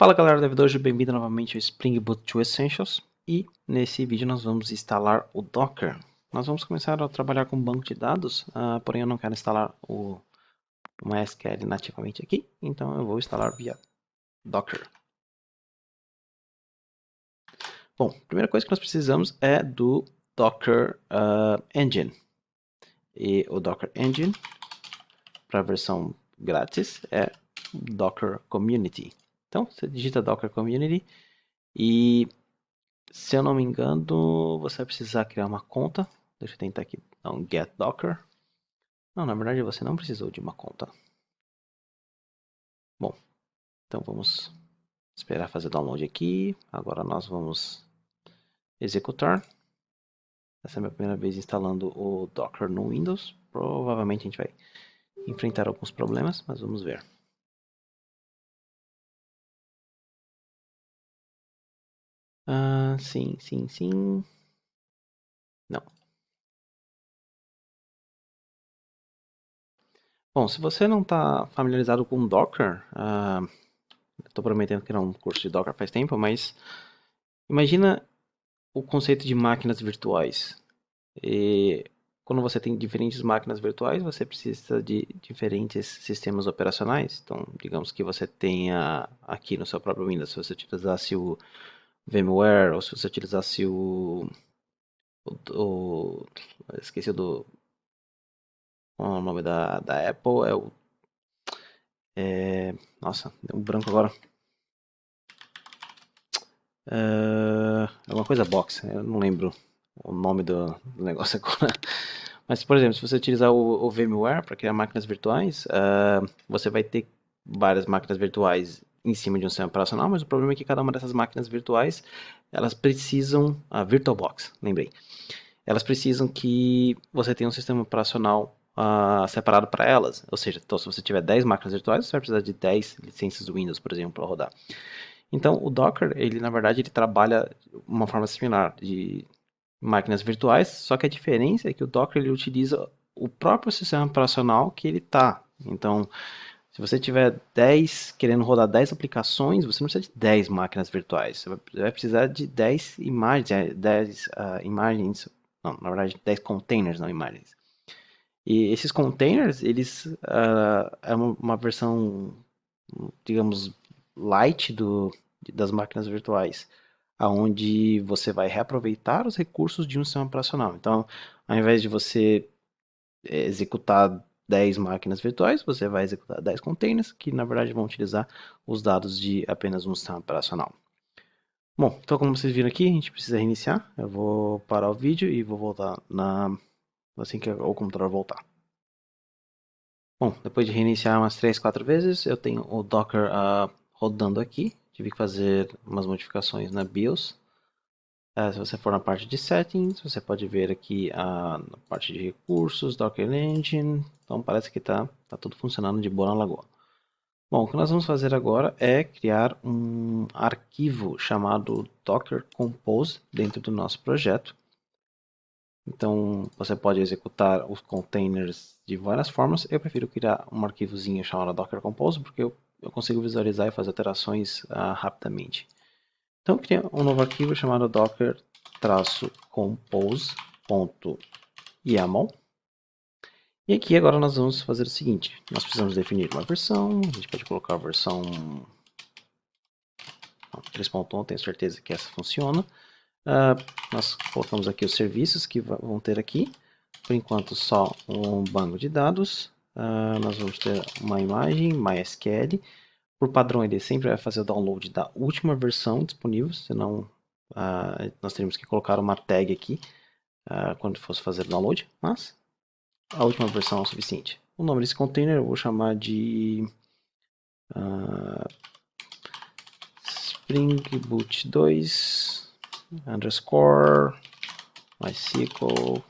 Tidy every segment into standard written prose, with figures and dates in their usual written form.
Fala galera da vida, hoje bem-vindo novamente ao Spring Boot 2 Essentials e nesse vídeo nós vamos instalar o Docker. Nós vamos começar a trabalhar com banco de dados, porém eu não quero instalar o MySQL nativamente aqui, então eu vou instalar via Docker. Bom, a primeira coisa que nós precisamos é do Docker Engine. E o Docker Engine, para a versão grátis, é Docker Community. Então, você digita Docker Community e, se eu não me engano, você vai precisar criar uma conta. Deixa eu tentar aqui dar um get docker. Não, na verdade você não precisou de uma conta. Bom, então vamos esperar fazer download aqui. Agora nós vamos executar. Essa é a minha primeira vez instalando o Docker no Windows. Provavelmente a gente vai enfrentar alguns problemas, mas vamos ver. Sim. Não. Bom, se você não está familiarizado com Docker, estou prometendo que não é um curso de Docker faz tempo, mas imagina o conceito de máquinas virtuais. E quando você tem diferentes máquinas virtuais, você precisa de diferentes sistemas operacionais. Então, digamos que você tenha aqui no seu próprio Windows, se você utilizasse o VMware, ou se você utilizasse o esqueci o nome da Apple, nossa, deu um branco agora. É alguma coisa box, eu não lembro o nome do negócio agora. Mas, por exemplo, se você utilizar o VMware para criar máquinas virtuais, você vai ter várias máquinas virtuais em cima de um sistema operacional, mas o problema é que cada uma dessas máquinas virtuais, elas precisam, VirtualBox, lembrei, elas precisam que você tenha um sistema operacional separado para elas. Ou seja, então, se você tiver 10 máquinas virtuais, você vai precisar de 10 licenças do Windows, por exemplo, para rodar. Então, o Docker, ele na verdade, ele trabalha de uma forma similar de máquinas virtuais, só que a diferença é que o Docker ele utiliza o próprio sistema operacional que ele está. Então, se você tiver 10, querendo rodar 10 aplicações, você não precisa de 10 máquinas virtuais. Você vai precisar de 10 imagens, 10 imagens, não, na verdade 10 containers, não imagens. E esses containers, eles é uma versão, digamos, light das máquinas virtuais, aonde você vai reaproveitar os recursos de um sistema operacional. Então, ao invés de você executar 10 máquinas virtuais, você vai executar 10 containers, que na verdade vão utilizar os dados de apenas um sistema operacional. Bom, então como vocês viram aqui, a gente precisa reiniciar. Eu vou parar o vídeo e vou voltar assim que o computador voltar. Bom, depois de reiniciar umas 3, 4 vezes, eu tenho o Docker rodando aqui. Tive que fazer umas modificações na BIOS. Se você for na parte de Settings, você pode ver aqui na parte de recursos, Docker Engine. Então parece que tá tudo funcionando de boa na lagoa. Bom, o que nós vamos fazer agora é criar um arquivo chamado Docker Compose dentro do nosso projeto. Então você pode executar os containers de várias formas. Eu prefiro criar um arquivozinho chamado Docker Compose porque eu consigo visualizar e fazer alterações rapidamente. Então, cria um novo arquivo chamado docker-compose.yaml. E aqui agora nós vamos fazer o seguinte, nós precisamos definir uma versão, a gente pode colocar a versão 3.1, tenho certeza que essa funciona. Nós colocamos aqui os serviços que vão ter aqui, por enquanto só um banco de dados, nós vamos ter uma imagem, MySQL. Por padrão ele sempre vai fazer o download da última versão disponível, senão nós teríamos que colocar uma tag aqui quando fosse fazer o download, mas a última versão é o suficiente. O nome desse container eu vou chamar de Spring Boot 2 underscore MySQL.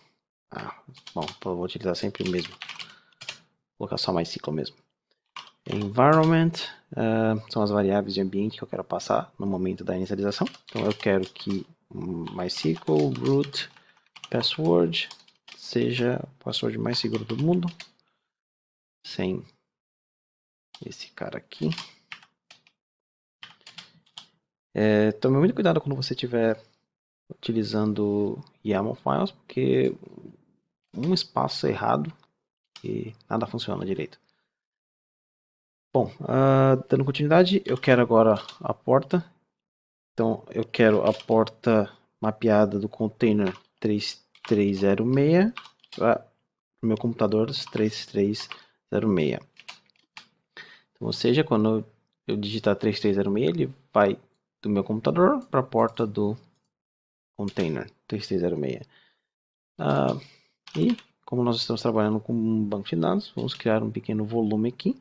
Bom, eu vou utilizar sempre o mesmo. Vou colocar só MySQL mesmo. Environment são as variáveis de ambiente que eu quero passar no momento da inicialização. Então eu quero que MySQL root password seja o password mais seguro do mundo, sem esse cara aqui. Tome muito cuidado quando você estiver utilizando YAML files, porque um espaço errado e nada funciona direito. Bom, dando continuidade, eu quero agora a porta. Então, eu quero a porta mapeada do container 3306 para o meu computador 3306. Então, ou seja, quando eu digitar 3306, ele vai do meu computador para a porta do container 3306. E como nós estamos trabalhando com um banco de dados, vamos criar um pequeno volume aqui.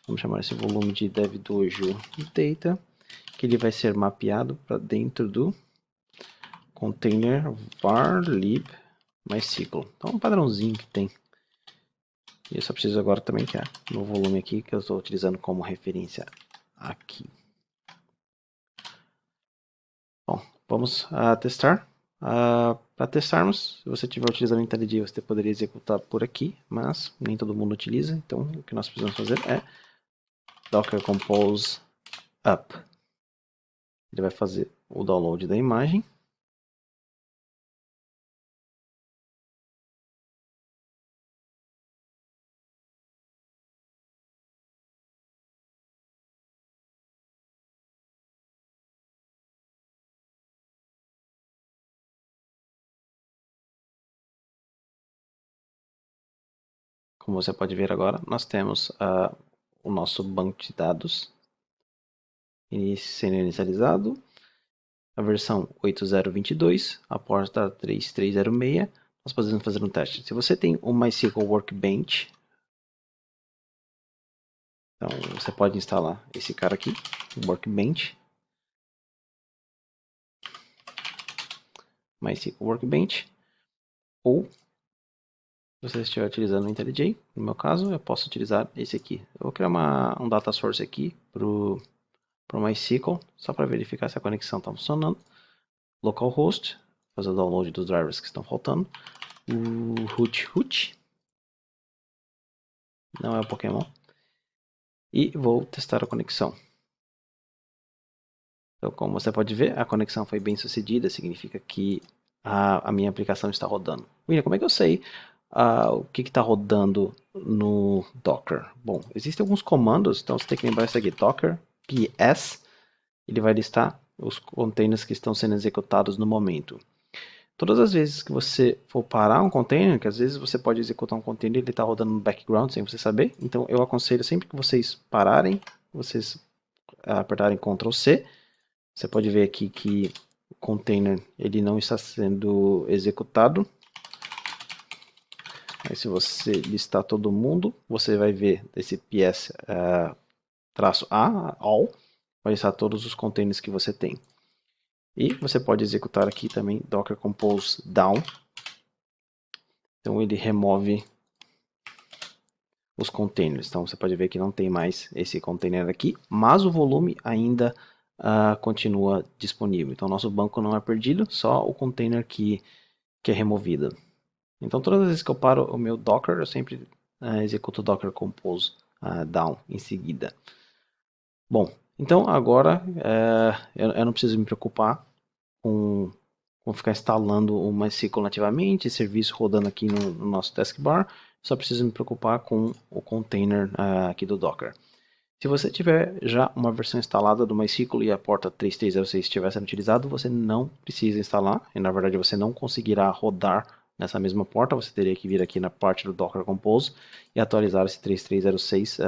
Vamos chamar esse volume de DevDojo Data, que ele vai ser mapeado para dentro do container var lib MySQL. Então, um padrãozinho que tem. E eu só preciso agora também criar no volume aqui, que eu estou utilizando como referência aqui. Bom, vamos testar. Para testarmos, se você estiver utilizando o IntelliJ, você poderia executar por aqui, mas nem todo mundo utiliza, então o que nós precisamos fazer é docker compose up. Ele vai fazer o download da imagem. Como você pode ver agora, nós temos o nosso banco de dados sendo inicializado, a versão 8.0.22, a porta 3306. Nós podemos fazer um teste. Se você tem o MySQL Workbench, então você pode instalar esse cara aqui, o Workbench. MySQL Workbench. Ou, se você estiver utilizando o IntelliJ, no meu caso, eu posso utilizar esse aqui. Eu vou criar um data source aqui para o MySQL, só para verificar se a conexão está funcionando. Localhost, fazer o download dos drivers que estão faltando. O root, não é o Pokémon. E vou testar a conexão. Então, como você pode ver, a conexão foi bem sucedida, significa que a minha aplicação está rodando. William, como é que eu sei o que está rodando no Docker? Bom, existem alguns comandos, então você tem que lembrar isso aqui, docker ps, ele vai listar os containers que estão sendo executados no momento. Todas as vezes que você for parar um container, que às vezes você pode executar um container e ele está rodando no background sem você saber, então eu aconselho sempre que vocês pararem, vocês apertarem Ctrl C. Você pode ver aqui que o container ele não está sendo executado. Aí se você listar todo mundo, você vai ver esse ps -a, all, vai listar todos os containers que você tem. E você pode executar aqui também docker compose down. Então ele remove os containers. Então você pode ver que não tem mais esse container aqui, mas o volume ainda continua disponível. Então nosso banco não é perdido, só o container que é removido. Então todas as vezes que eu paro o meu Docker, eu sempre executo docker compose down em seguida. Bom, então agora eu não preciso me preocupar com ficar instalando o MySQL nativamente, serviço rodando aqui no nosso taskbar, só preciso me preocupar com o container aqui do Docker. Se você tiver já uma versão instalada do MySQL e a porta 3306 estiver sendo utilizado, você não precisa instalar, e na verdade você não conseguirá rodar nessa mesma porta, você teria que vir aqui na parte do Docker Compose e atualizar esse 3306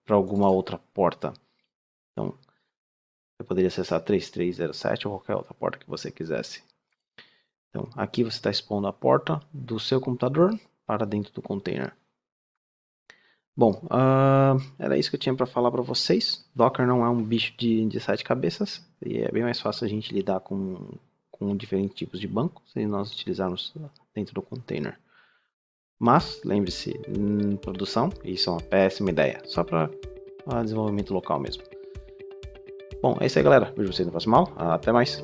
para alguma outra porta. Então, você poderia acessar 3307 ou qualquer outra porta que você quisesse. Então, aqui você está expondo a porta do seu computador para dentro do container. Bom, era isso que eu tinha para falar para vocês. Docker não é um bicho de 7 cabeças e é bem mais fácil a gente lidar com diferentes tipos de banco se nós utilizarmos dentro do container. Mas, lembre-se, em produção, isso é uma péssima ideia, só para desenvolvimento local mesmo. Bom, é isso aí, galera. Vejo vocês no próximo aula. Até mais.